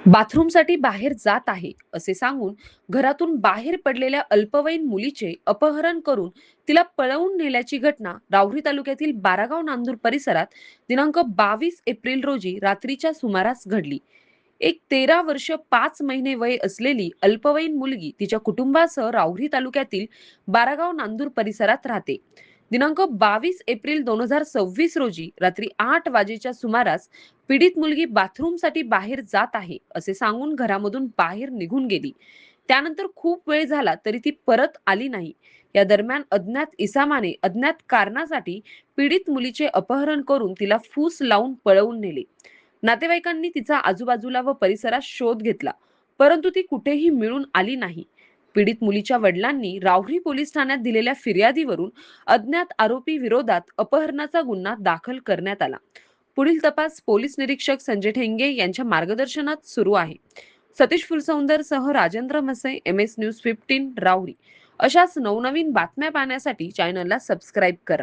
बाथरूमसाठी बाहेर जात आहे असे सांगून घरातून बाहेर पडलेल्या अल्पवयीन मुलीचे अपहरण करून तिला पळवून नेल्याची घटना राहुरी तालुक्यातील बारागाव नांदूर परिसरात दिनांक 22 एप्रिल रोजी रात्रीच्या सुमारास घडली. एक 13 वर्ष 5 महिने वय असलेली अल्पवयीन मुलगी तिच्या कुटुंबासह राहुरी तालुक्यातील बारागाव नांदूर परिसरात राहते. दिनांक 22 एप्रिल 2026 रोजी रात्री 8 वाजेच्या सुमारास पीडित मुलगी बाथरूमसाठी बाहेर जात आहे असे सांगून घरामधून बाहेर निघून गेली. त्यानंतर खूप वेळ झाला तरी ती परत आली नाही. या दरम्यान अज्ञात इसामाने अज्ञात कारणासाठी पीडित मुलीचे अपहरण करून तिला फूस लावून पळवून नेले. नातेवाईकांनी तिचा आजूबाजूला व परिसरात शोध घेतला, परंतु ती कुठेही मिळून आली नाही. पीडित मुलीच्या वडिलांनी राहुरी पोलीस ठाण्यात दिलेल्या फिर्यादीवरून अज्ञात आरोपी विरोधात अपहरणाचा गुन्हा दाखल करण्यात आला. पुढील तपास पोलीस निरीक्षक संजय ठेंगे यांच्या मार्गदर्शनात सुरू आहे. सतीश फुलसौंदर सह राजेंद्र मसे, MS न्यूज 15, राहुरी. अशाच नवनवीन बातम्या पाहण्यासाठी चॅनलला सबस्क्राईब करा.